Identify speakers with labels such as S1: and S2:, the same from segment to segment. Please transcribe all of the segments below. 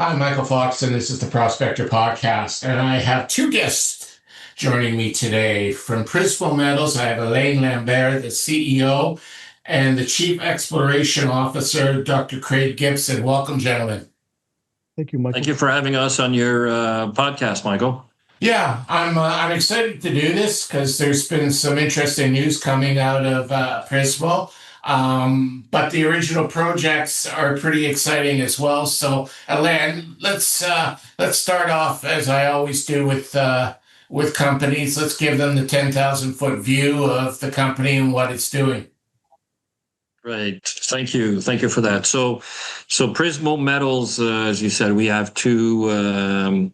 S1: I'm Michael Fox, and this is the Prospector Podcast. And I have two guests joining me today. From Prismo Metals, I have Alain Lambert, the CEO, and the Chief Exploration Officer, Dr. Craig Gibson. Welcome, gentlemen.
S2: Thank you, Michael.
S3: Thank you for having us on your podcast, Michael.
S1: Yeah, I'm excited to do this because there's been some interesting news coming out of Prismo. But the original projects are pretty exciting as well. So, Alain, let's start off as I always do with companies. Let's give them the 10,000-foot view of the company and what it's doing.
S3: Great, thank you for that. So Prismo Metals, as you said, we have two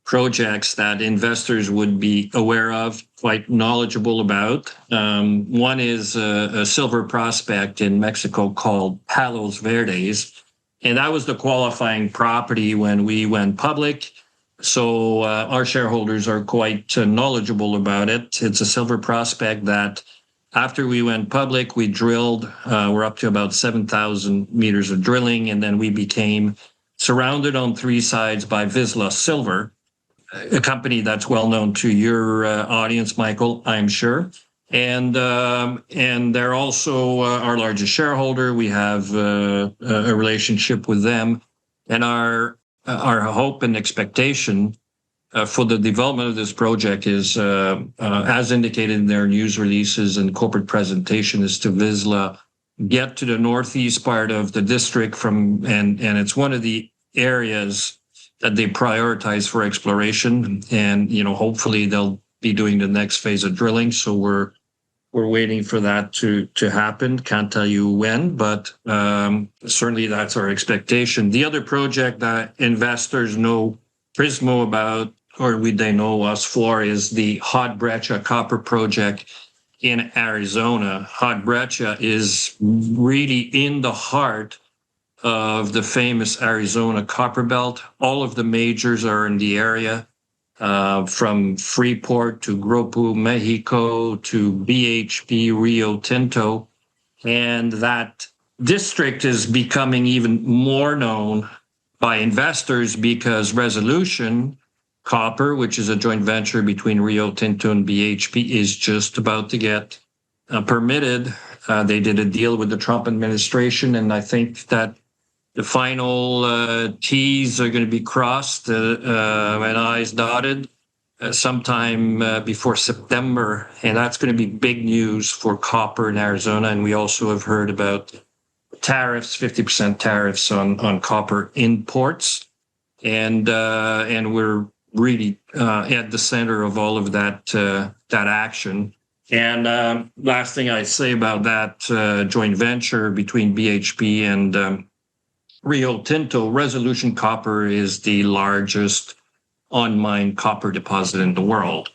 S3: projects that investors would be aware of, quite knowledgeable about. One is a silver prospect in Mexico called Palos Verdes, and that was the qualifying property when we went public. So our shareholders are quite knowledgeable about it. It's a silver prospect that after we went public, we drilled. We're up to about 7,000 meters of drilling, and then we became surrounded on three sides by Vizsla Silver, a company that's well known to your audience, Michael, I'm sure. And they're also our largest shareholder. We have a relationship with them, and our hope and expectation for the development of this project is, as indicated in their news releases and corporate presentation, is to Vizsla get to the northeast part of the district and it's one of the areas that they prioritize for exploration, and hopefully they'll be doing the next phase of drilling. So we're waiting for that to happen. Can't tell you when, but certainly that's our expectation. The other project that investors know Prismo about, or they know us for, is the Hot Breccia copper project in Arizona. Hot Breccia is really in the heart of the famous Arizona copper belt. All of the majors are in the area, from Freeport to Grupo Mexico to BHP, Rio Tinto. And that district is becoming even more known by investors because Resolution Copper, which is a joint venture between Rio Tinto and BHP, is just about to get permitted. They did a deal with the Trump administration, and I think that the final T's are going to be crossed and I's dotted sometime before September. And that's going to be big news for copper in Arizona. And we also have heard about tariffs, 50% tariffs on copper imports. And we're really at the center of all of that action. And last thing I say about that joint venture between BHP and Rio Tinto, Resolution Copper is the largest on-mine copper deposit in the world.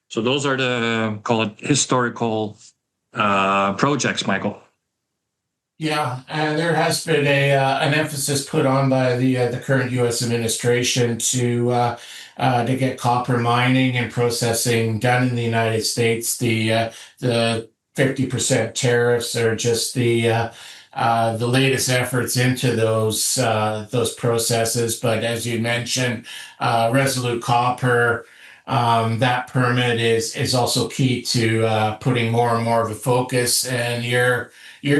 S3: So those are the, call it, historical projects, Michael.
S1: Yeah, and there has been an emphasis put on by the current U.S. administration to get copper mining and processing done in the United States. The 50% tariffs are just the latest efforts into those processes. But as you mentioned, Resolute Copper, that permit is also key to putting more and more of a focus. And you're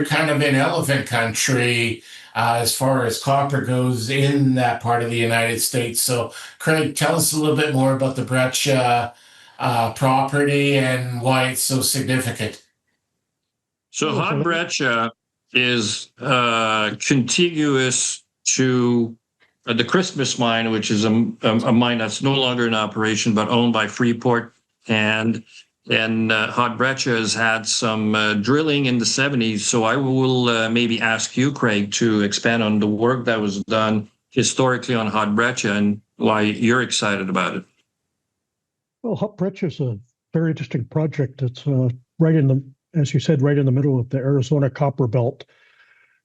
S1: kind of in elephant country as far as copper goes in that part of the United States. So, Craig, tell us a little bit more about the Breccia property and why it's so significant.
S3: So Hot Breccia is contiguous to the Christmas mine, which is a mine that's no longer in operation but owned by Freeport. And Hot Breccia has had some drilling in the 70s. So I will maybe ask you, Craig, to expand on the work that was done historically on Hot Breccia and why you're excited about it.
S2: Well, Hot Breccia is a very interesting project. It's right in the, as you said, right in the middle of the Arizona copper belt.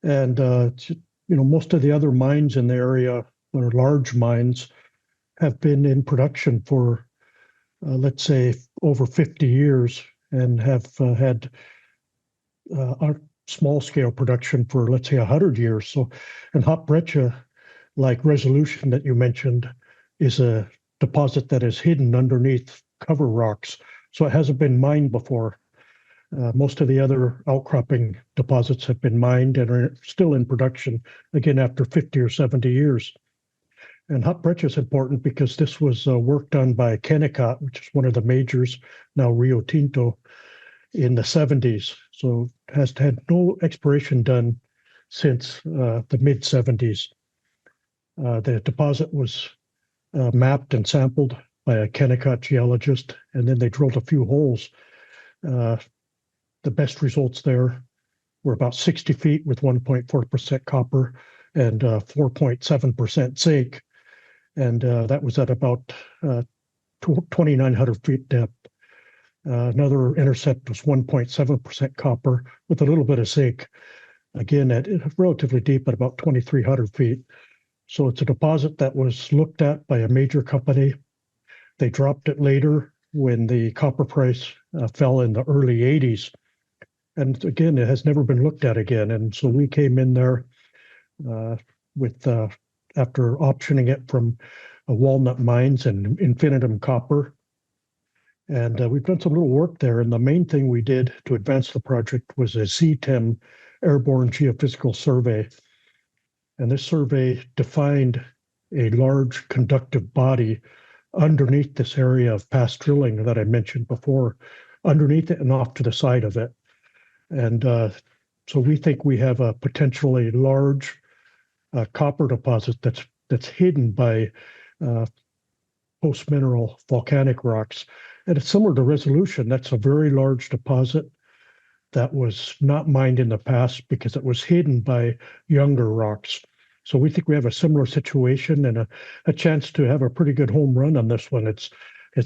S2: And, most of the other mines in the area, or large mines, have been in production for, let's say, over 50 years and have had small-scale production for, let's say, 100 years. So, and Hot Breccia like Resolution that you mentioned, is a deposit that is hidden underneath cover rocks. So it hasn't been mined before. Most of the other outcropping deposits have been mined and are still in production, again, after 50 or 70 years. And Hot Breccia is important because this was work done by Kennecott, which is one of the majors, now Rio Tinto, in the 70s. So it has had no exploration done since the mid 70s. The deposit was mapped and sampled by a Kennecott geologist, and then they drilled a few holes. The best results there were about 60 feet with 1.4% copper and 4.7% zinc. And that was at about 2,900 feet depth. Another intercept was 1.7% copper with a little bit of zinc, again, at relatively deep at about 2,300 feet. So it's a deposit that was looked at by a major company. They dropped it later when the copper price fell in the early 80s. And again, it has never been looked at again. And so we came in there with after optioning it from Walnut Mines and Infinitum Copper. And we've done some little work there. And the main thing we did to advance the project was a CTEM airborne geophysical survey. And this survey defined a large conductive body underneath this area of past drilling that I mentioned before, underneath it and off to the side of it. And so we think we have a potentially large copper deposit that's hidden by post-mineral volcanic rocks. And it's similar to Resolution. That's a very large deposit that was not mined in the past because it was hidden by younger rocks. So we think we have a similar situation and a chance to have a pretty good home run on this one. It's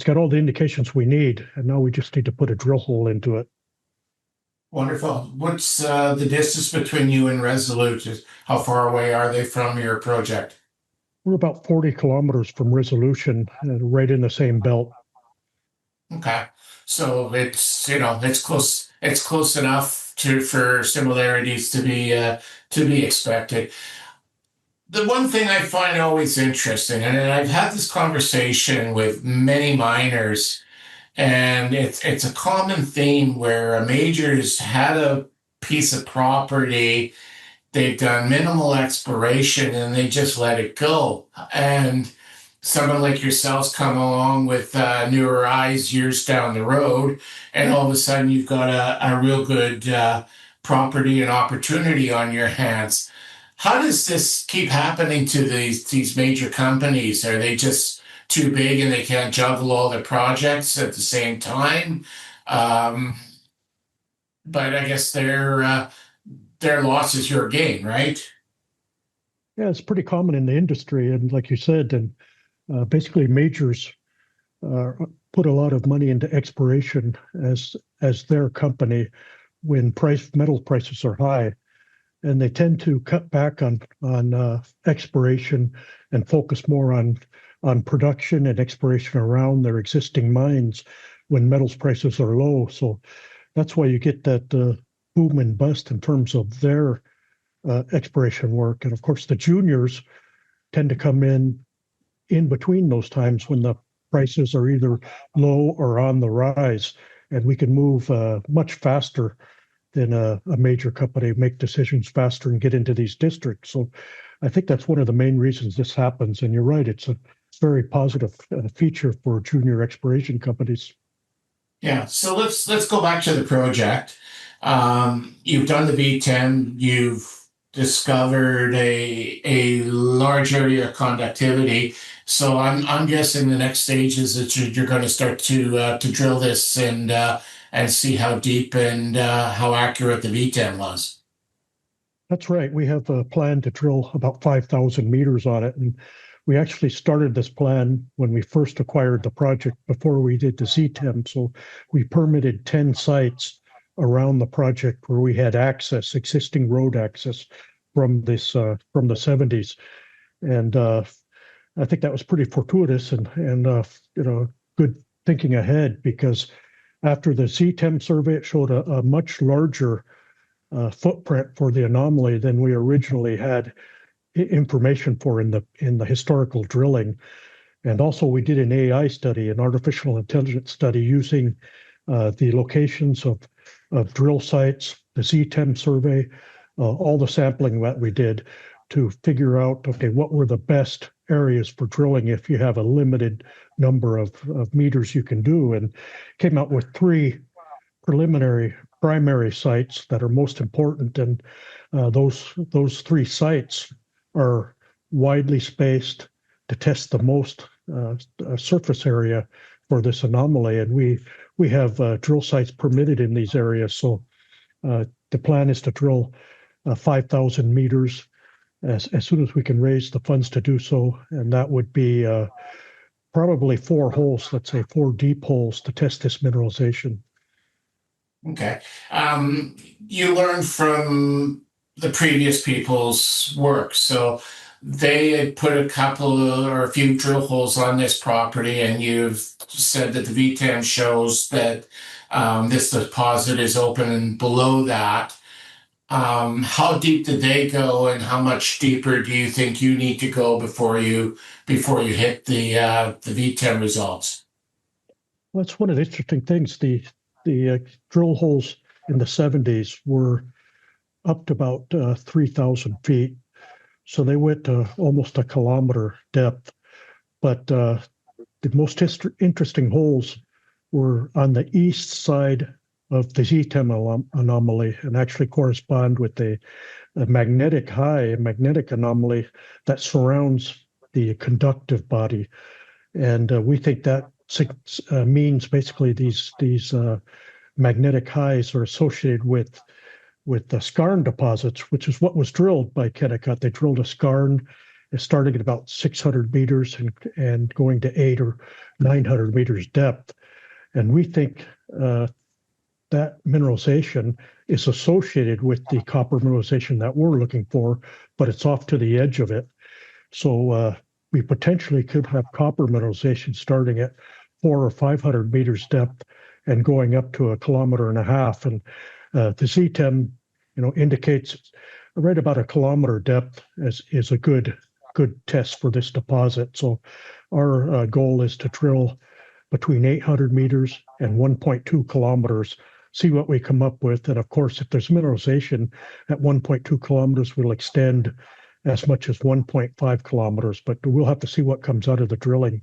S2: got all the indications we need, and now we just need to put a drill hole into it.
S1: Wonderful. What's the distance between you and Resolute? How far away are they from your project?
S2: We're about 40 kilometers from Resolution, right in the same belt.
S1: Okay, so it's close. It's close enough for similarities to be expected. The one thing I find always interesting, and I've had this conversation with many miners, and it's a common theme where a major's had a piece of property, they've done minimal exploration, and they just let it go. And someone like yourselves come along with newer eyes years down the road, and all of a sudden you've got a real good property and opportunity on your hands. How does this keep happening to these major companies? Are they just too big and they can't juggle all their projects at the same time? But I guess their loss is your gain, right?
S2: Yeah, it's pretty common in the industry, and like you said, and basically majors put a lot of money into exploration as their company when metal prices are high, and they tend to cut back on exploration and focus more on production and exploration around their existing mines when metals prices are low. So that's why you get that boom and bust in terms of their exploration work. And of course, the juniors tend to come in between those times when the prices are either low or on the rise, and we can move much faster than a major company, make decisions faster and get into these districts. So I think that's one of the main reasons this happens. And you're right, it's a very positive feature for junior exploration companies.
S1: Yeah, so let's go back to the project. You've done the V10, you've discovered a large area of conductivity. So I'm guessing the next stage is that you're going to start to drill this and see how deep and how accurate the V10 was.
S2: That's right. We have a plan to drill about 5,000 meters on it. And we actually started this plan when we first acquired the project before we did the CTEM. So we permitted 10 sites around the project where we had access, existing road access from the 70s. And I think that was pretty fortuitous and good thinking ahead, because after the CTEM survey, it showed a much larger footprint for the anomaly than we originally had information for in the historical drilling. And also we did an AI study, an artificial intelligence study using the locations of drill sites, the ZTEM survey, all the sampling that we did to figure out, okay, what were the best areas for drilling if you have a limited number of meters you can do, and came out with 3 preliminary primary sites that are most important. And those 3 sites are widely spaced to test the most surface area for this anomaly. And we have drill sites permitted in these areas. So the plan is to drill 5,000 meters as soon as we can raise the funds to do so. And that would be probably 4 holes, let's say 4 deep holes to test this mineralization.
S1: Okay. You learned from the previous people's work. So they had put a couple or a few drill holes on this property, and you've said that the VTEM shows that this deposit is open below that. How deep did they go, and how much deeper do you think you need to go before you hit the VTEM results?
S2: Well, that's one of the interesting things. The drill holes in the 70s were up to about 3,000 feet. So they went to almost a kilometer depth. But the most interesting holes were on the east side of the ZTEM anomaly, and actually correspond with a magnetic high, a magnetic anomaly that surrounds the conductive body. And we think that means basically these magnetic highs are associated with the skarn deposits, which is what was drilled by Kennecott. They drilled a skarn starting at about 600 meters and going to 800 or 900 meters depth. And we think that mineralization is associated with the copper mineralization that we're looking for, but it's off to the edge of it. So we potentially could have copper mineralization starting at 400 or 500 meters depth and going up to 1.5 kilometers. And the ZTEM, indicates right about 1 kilometer depth is a good test for this deposit. So our goal is to drill between 800 meters and 1.2 kilometers, see what we come up with. And of course, if there's mineralization at 1.2 kilometers, we'll extend as much as 1.5 kilometers, but we'll have to see what comes out of the drilling.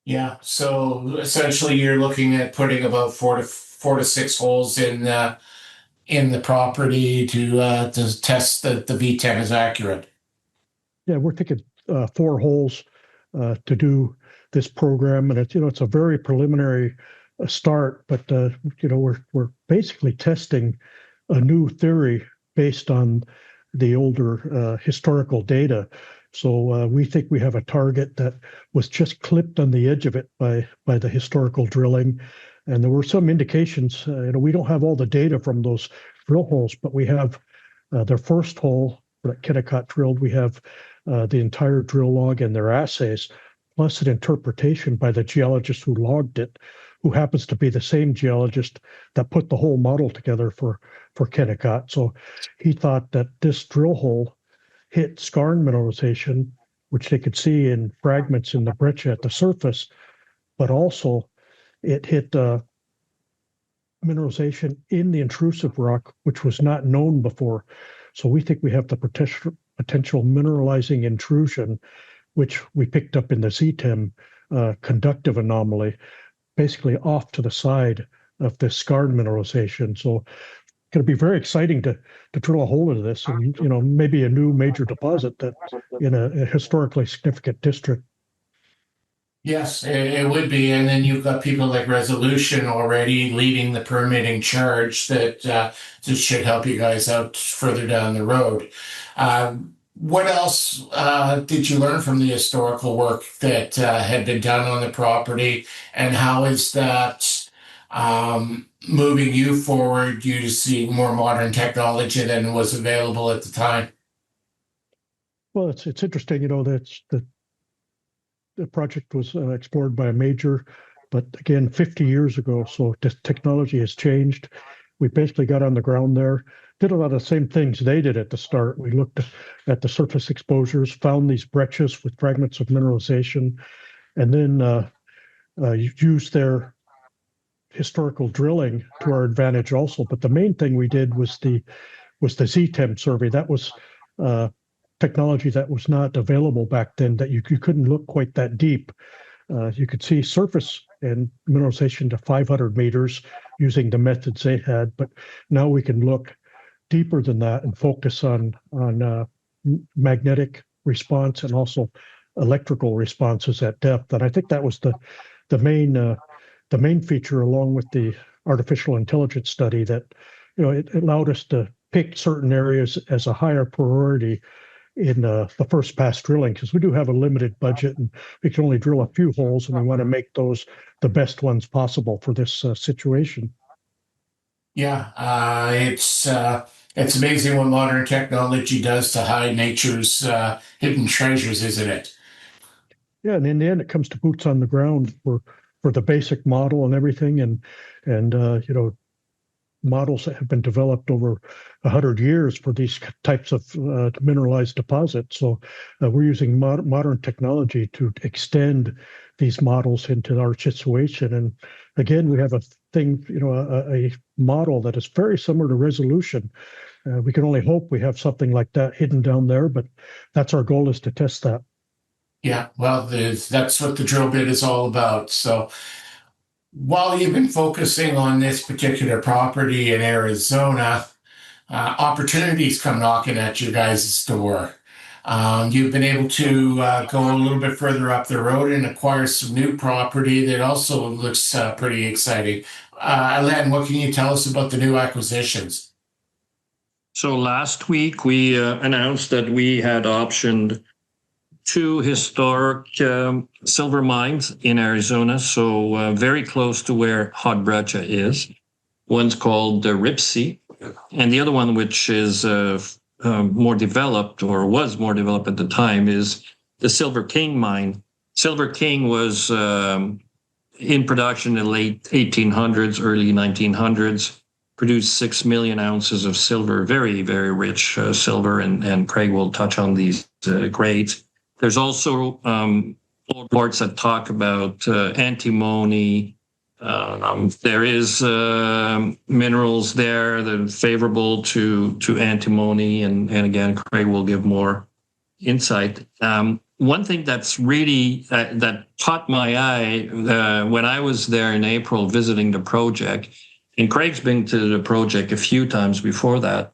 S1: Yeah, so essentially you're looking at putting about 4 to 6 holes in the property to test that the VTEM is accurate. Yeah,
S2: we're thinking 4 holes to do this program, and it's a very preliminary start, but we're basically testing a new theory based on the older historical data. So we think we have a target that was just clipped on the edge of it by the historical drilling. And there were some indications, we don't have all the data from those drill holes, but we have their first hole that Kennecott drilled. We have the entire drill log and their assays, plus an interpretation by the geologist who logged it, who happens to be the same geologist that put the whole model together for Kennecott. So he thought that this drill hole hit skarn mineralization, which they could see in fragments in the breccia at the surface, but also it hit mineralization in the intrusive rock, which was not known before. So we think we have the potential mineralizing intrusion, which we picked up in the ZTEM conductive anomaly, basically off to the side of the skarn mineralization. So it's going to be very exciting to drill a hole into this, and maybe a new major deposit that in a historically significant district.
S1: Yes, it would be. And then you've got people like Resolution already leading the permitting charge that just should help you guys out further down the road. What else did you learn from the historical work that had been done on the property, and how is that moving you forward, you to see more modern technology than was available at the time?
S2: Well, it's interesting, that the project was explored by a major, but again, 50 years ago. So the technology has changed. We basically got on the ground there. did a lot of the same things they did at the start. We looked at the surface exposures, found these breccias with fragments of mineralization, and then used their historical drilling to our advantage also. But the main thing we did was the Z-Temp survey. That was technology that was not available back then, that you couldn't look quite that deep. You could see surface and mineralization to 500 meters using the methods they had, but now we can look deeper than that and focus on magnetic response and also electrical responses at depth. And I think that was the main feature, along with the artificial intelligence study, that it allowed us to pick certain areas as a higher priority in the first pass drilling, because we do have a limited budget and we can only drill a few holes, and we want to make those the best ones possible for this situation.
S1: Yeah, it's amazing what modern technology does to hide nature's hidden treasures, isn't it?
S2: Yeah, and in the end, it comes to boots on the ground for the basic model and everything, and models that have been developed over 100 years for these types of mineralized deposits. So we're using modern technology to extend these models into our situation. And again, we have a model that is very similar to resolution. We can only hope we have something like that hidden down there, but that's our goal, is to test that.
S1: Yeah, well, that's what the drill bit is all about. So while you've been focusing on this particular property in Arizona, opportunities come knocking at your guys' door. You've been able to go a little bit further up the road and acquire some new property that also looks pretty exciting. Alain, what can you tell us about the new acquisitions?
S3: So last week we announced that we had optioned 2 historic silver mines in Arizona, so very close to where Hot Breccia is. One's called the Ripsey, and the other one, which is more developed, or was more developed at the time, is the Silver King mine. Silver King was in production in the late 1800s, early 1900s, produced 6 million ounces of silver, very, very rich silver, and Craig will touch on these grades. There's also reports that talk about antimony. There is minerals there that are favorable to antimony, and again, Craig will give more insight. One thing that's really that caught my eye when I was there in April visiting the project, and Craig's been to the project a few times before that,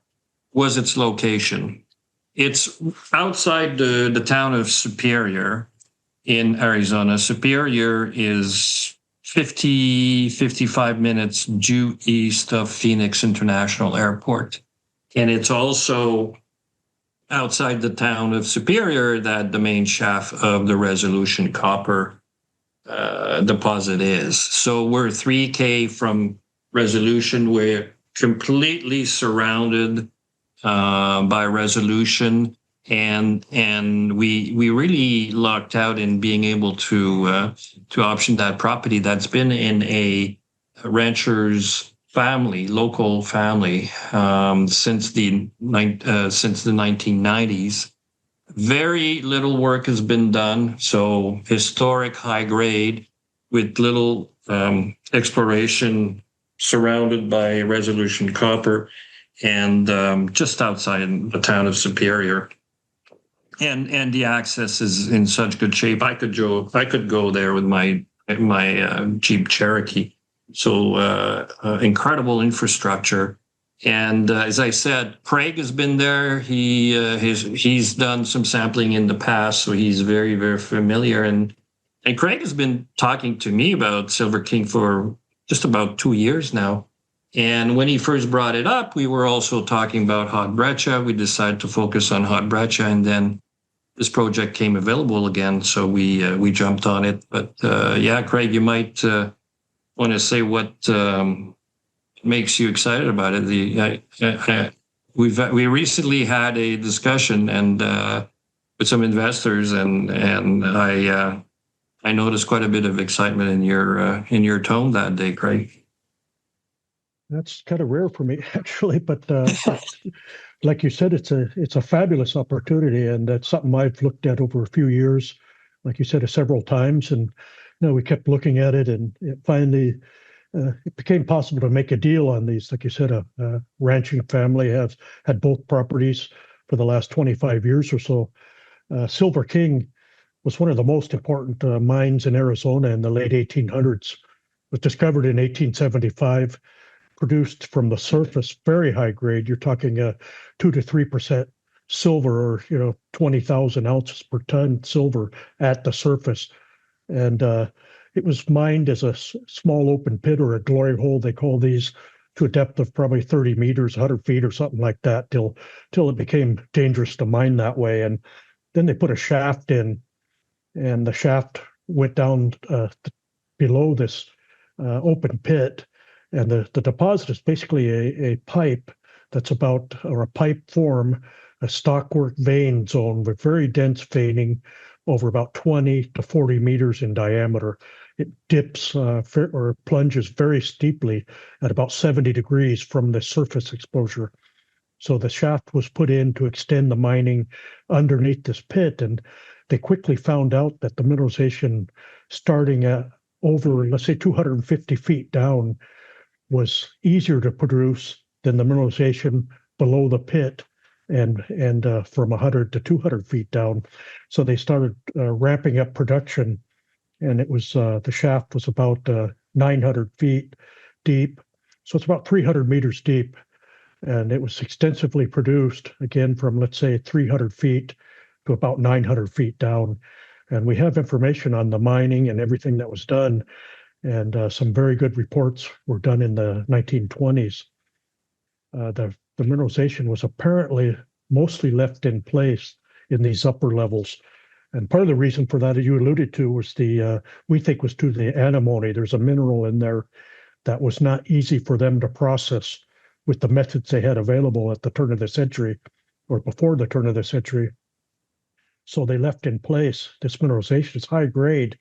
S3: was its location. It's outside the town of Superior in Arizona. Superior is 55 minutes due east of Phoenix International Airport. And it's also outside the town of Superior that the main shaft of the Resolution copper deposit is. So we're 3K from Resolution. We're completely surrounded by Resolution, and we really lucked out in being able to option that property that's been in a rancher's family, local family, since the 1990s. Very little work has been done, so historic, high grade, with little exploration, surrounded by Resolution copper, and just outside the town of Superior. And the access is in such good shape. I could go there with my Jeep Cherokee. So incredible infrastructure. And as I said, Craig has been there. He's done some sampling in the past, so he's very, very familiar. And Craig has been talking to me about Silver King for just about 2 years now. And when he first brought it up, we were also talking about Hot Breccia. We decided to focus on Hot Breccia, and then this project came available again, so we jumped on it. But yeah, Craig, you might want to say what makes you excited about it. We recently had a discussion and with some investors, and I noticed quite a bit of excitement in your tone that day, Craig.
S2: That's kind of rare for me, actually. But like you said, it's a fabulous opportunity, and that's something I've looked at over a few years. Like you said, several times, and we kept looking at it, and it finally it became possible to make a deal on these. Like you said, a ranching family has had both properties for the last 25 years or so. Silver King was one of the most important mines in Arizona in the late 1800s. It was discovered in 1875, produced from the surface, very high grade. You're talking 2 to 3% silver, or 20,000 ounces per ton silver at the surface. And it was mined as a small open pit or a glory hole. They call these, to a depth of probably 30 meters, 100 feet or something like that, till it became dangerous to mine that way. And then they put a shaft in, and the shaft went down below this open pit. And the deposit is basically a pipe that's or a pipe form, a stockwork vein zone with very dense veining over about 20 to 40 meters in diameter. It dips or plunges very steeply at about 70 degrees from the surface exposure. So the shaft was put in to extend the mining underneath this pit, and they quickly found out that the mineralization starting at over, let's say, 250 feet down was easier to produce than the mineralization below the pit and from 100 to 200 feet down. So they started ramping up production, and it was the shaft was about 900 feet deep. So it's about 300 meters deep. And it was extensively produced, again, from, let's say, 300 feet to about 900 feet down. And we have information on the mining and everything that was done. And some very good reports were done in the 1920s. The mineralization was apparently mostly left in place in these upper levels. And part of the reason for that, as you alluded to, was we think was due to the antimony. There's a mineral in there that was not easy for them to process with the methods they had available at the turn of the century or before the turn of the century. So they left in place this mineralization. It's high grade,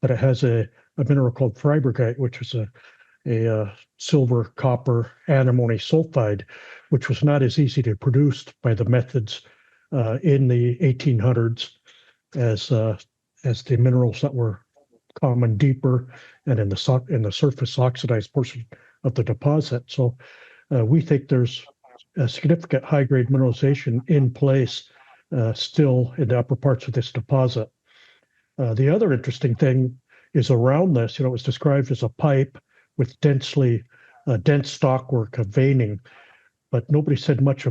S2: but it has a mineral called fibergite, which is a silver, copper, antimony sulfide, which was not as easy to produce by the methods in the 1800s as the minerals that were common deeper and in the surface oxidized portion of the deposit. So we think there's a significant high-grade mineralization in place still in the upper parts of this deposit. The other interesting thing is around this, it was described as a pipe with dense stockwork of veining, but nobody said much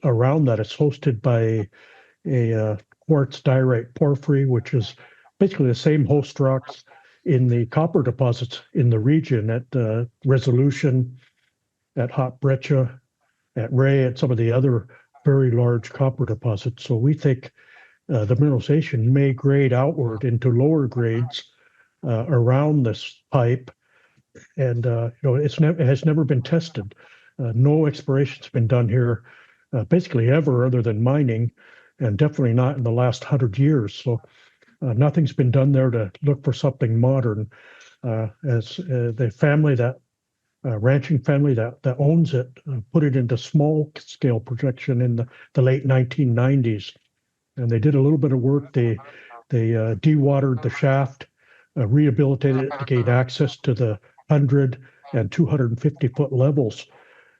S2: around that. It's hosted by a quartz diorite porphyry, which is basically the same host rocks in the copper deposits in the region at Resolution, at Hot Breccia, at Ray, and some of the other very large copper deposits. So we think the mineralization may grade outward into lower grades around this pipe, and it has never been tested. No exploration's been done here, basically ever, other than mining, and definitely not in the last 100 years. So nothing's been done there to look for something modern. As the family ranching family that owns it put it into small scale production in the late 1990s, and they did a little bit of work. They dewatered the shaft, rehabilitated it to gain access to the 100 and 250 foot levels,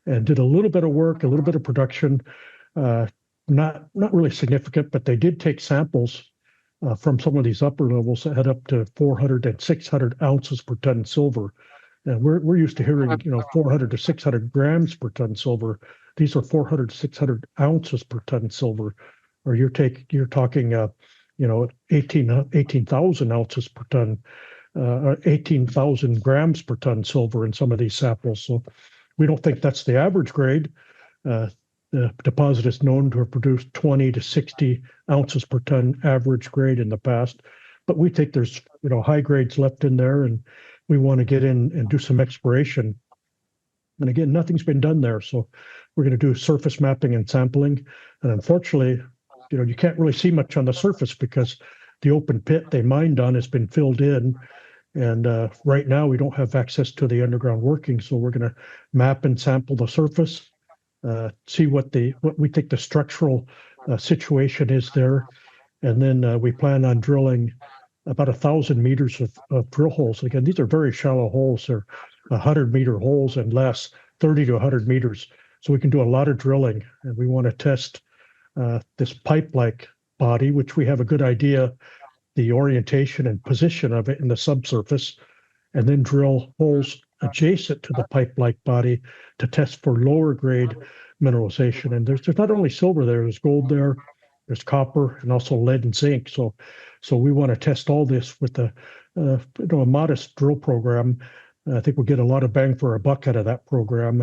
S2: and did a little bit of work, a little bit of production. Not really significant, but they did take samples from some of these upper levels that had up to 400 and 600 ounces per ton silver. And we're used to hearing, 400 to 600 grams per ton silver. These are 400 to 600 ounces per ton silver, or you're talking, 18,000 ounces per ton, 18,000 grams per ton silver in some of these samples. So we don't think that's the average grade. The deposit is known to have produced 20 to 60 ounces per ton average grade in the past, but we think there's high grades left in there, and we want to get in and do some exploration. And again, nothing's been done there, so we're going to do surface mapping and sampling. And unfortunately, you can't really see much on the surface because the open pit they mined on has been filled in, And right now, we don't have access to the underground working, so we're going to map and sample the surface, see what we think the structural situation is there, and then we plan on drilling about 1,000 meters of drill holes. Again, these are very shallow holes; they're 100-meter holes and less, 30 to 100 meters. So we can do a lot of drilling, and we want to test this pipe-like body, which we have a good idea the orientation and position of it in the subsurface, and then drill holes adjacent to the pipe-like body to test for lower grade mineralization. And there's not only silver there, there's gold there, there's copper, and also lead and zinc. So we want to test all this with a modest drill program. I think we'll get a lot of bang for our buck out of that program,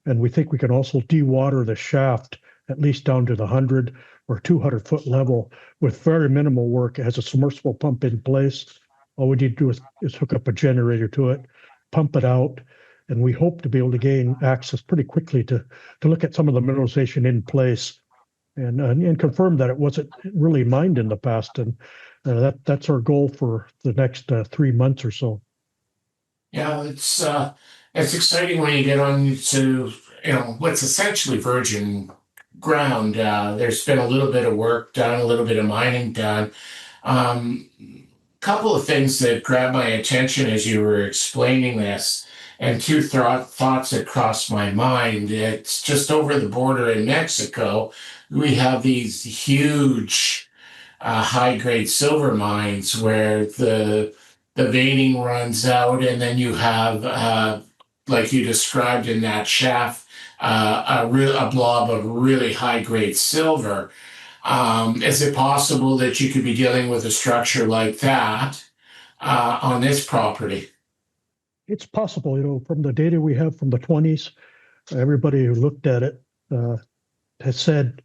S2: and we think we can also dewater the shaft at least down to the 100 or 200-foot level with very minimal work. It has a submersible pump in place. All we need to do is hook up a generator to it, pump it out, and we hope to be able to gain access pretty quickly to look at some of the mineralization in place and confirm that it wasn't really mined in the past. And that's our goal for the next 3 months or so.
S1: Yeah, it's exciting when you get on to what's essentially virgin ground. There's been a little bit of work done, a little bit of mining done. Couple of things that grabbed my attention as you were explaining this, and two thoughts that crossed my mind. It's just over the border in Mexico. We have these huge high-grade silver mines where the veining runs out, and then you have, like you described in that shaft, a blob of really high-grade silver. Is it possible that you could be dealing with a structure like that on this property?
S2: It's possible, from the data we have from the 20s, everybody who looked at it has said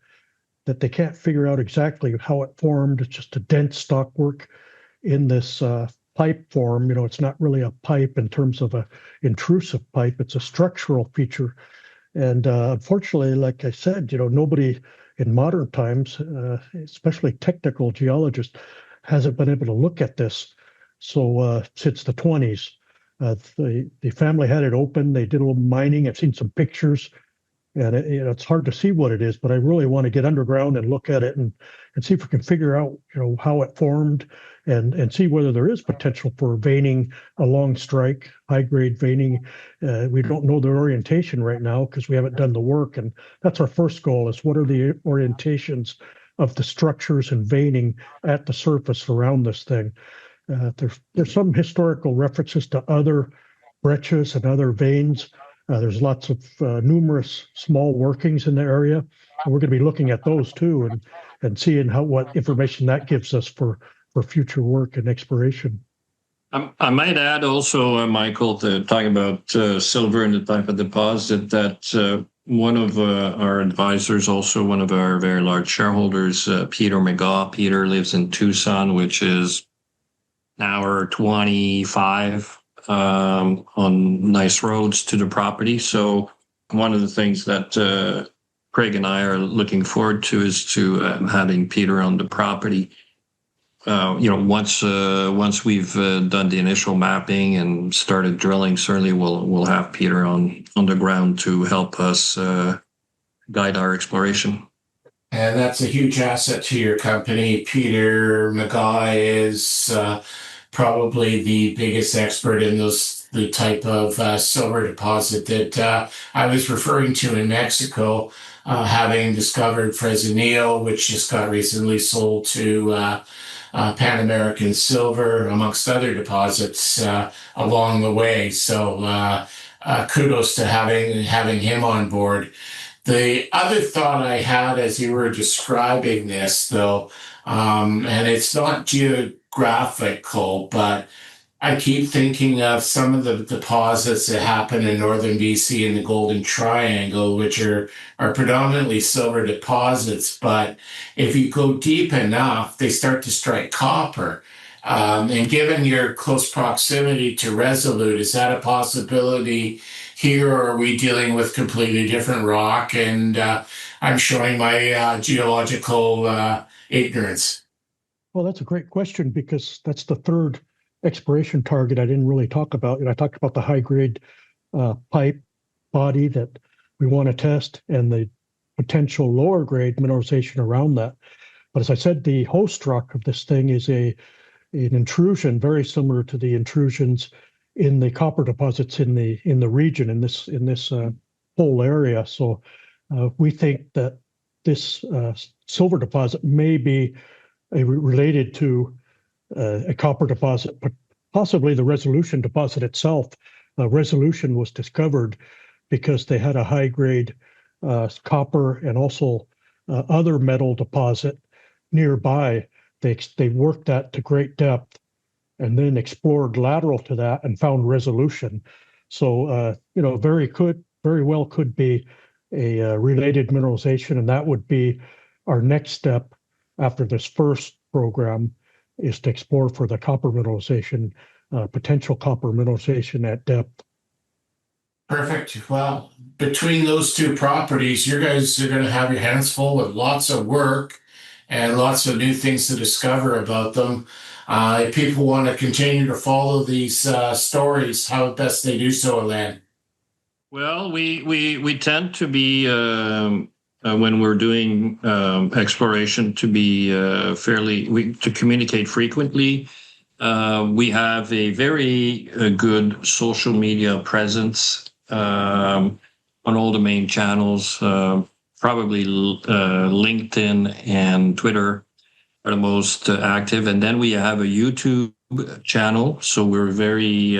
S2: that they can't figure out exactly how it formed. It's just a dense stockwork in this pipe form. It's not really a pipe in terms of a intrusive pipe. It's a structural feature. And unfortunately, like I said, nobody in modern times, especially technical geologists, hasn't been able to look at this. So since the 20s, the family had it open. They did a little mining. I've seen some pictures, and it's hard to see what it is. But I really want to get underground and look at it and see if we can figure out how it formed and see whether there is potential for veining along strike, high grade veining. We don't know the orientation right now because we haven't done the work, and that's our first goal: is what are the orientations of the structures and veining at the surface around this thing. There's some historical references to other breccias and other veins. There's lots of numerous small workings in the area, and we're going to be looking at those too and seeing what information that gives us for future work and exploration.
S3: I might add also, Michael, to talking about silver and the type of deposit, that one of our advisors, also one of our very large shareholders, Peter McGaw. Peter lives in Tucson, which is an hour 25 on nice roads to the property. So one of the things that Craig and I are looking forward to is to having Peter on the property. Once we've done the initial mapping and started drilling, certainly we'll have Peter on the ground to help us guide our exploration.
S1: And that's a huge asset to your company. Peter McGaw is probably the biggest expert in the type of silver deposit that I was referring to in Mexico, having discovered Fresnillo, which just got recently sold to Pan American Silver, amongst other deposits along the way. So kudos to having him on board. The other thought I had as you were describing this, though, and it's not geographical, but I keep thinking of some of the deposits that happen in northern BC in the Golden Triangle, which are predominantly silver deposits. But if you go deep enough, they start to strike copper. And given your close proximity to Resolute, is that a possibility here, or are we dealing with completely different rock? And I'm showing my geological ignorance.
S2: Well, that's a great question because that's the third exploration target I didn't really talk about. And I talked about the high grade pipe body that we want to test and the potential lower grade mineralization around that. But as I said, the host rock of this thing is an intrusion very similar to the intrusions in the copper deposits in the region in this whole area. So we think that this silver deposit may be related to a copper deposit, but possibly the Resolution deposit itself. Resolution was discovered because they had a high grade copper and also other metal deposit nearby. They worked that to great depth and then explored lateral to that and found Resolution. So very well could be a related mineralization, and that would be our next step after this first program, is to explore for the copper mineralization, potential copper mineralization at depth.
S1: Perfect. Well, between those two properties, you guys are going to have your hands full with lots of work and lots of new things to discover about them. If people want to continue to follow these stories, how best they do so, Alain?
S3: Well, we tend to be when we're doing exploration to be to communicate frequently. We have a very good social media presence on all the main channels. Probably LinkedIn and Twitter are the most active, and then we have a YouTube channel. So we're very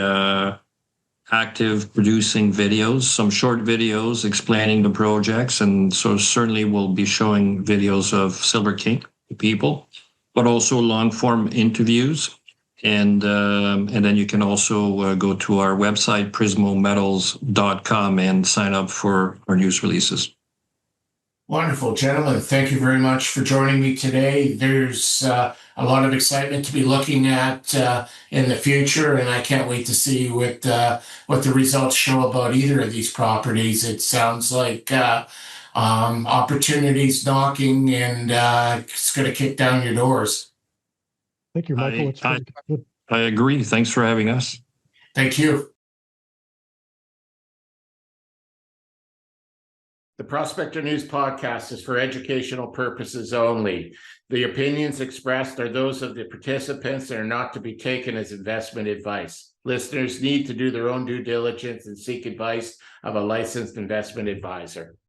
S3: active producing videos, some short videos explaining the projects, and so certainly we'll be showing videos of Silver King to people, but also long form interviews. And then you can also go to our website, prismometals.com, and sign up for our news releases.
S1: Wonderful, gentlemen. Thank you very much for joining me today. There's a lot of excitement to be looking at in the future, and I can't wait to see what the results show about either of these properties. It sounds like opportunities knocking, and it's going to kick down your doors.
S2: Thank you, Michael. It's been good.
S3: I agree. Thanks for having us.
S1: Thank you. The Prospector News podcast is for educational purposes only. The opinions expressed are those of the participants and are not to be taken as investment advice. Listeners need to do their own due diligence and seek advice of a licensed investment advisor.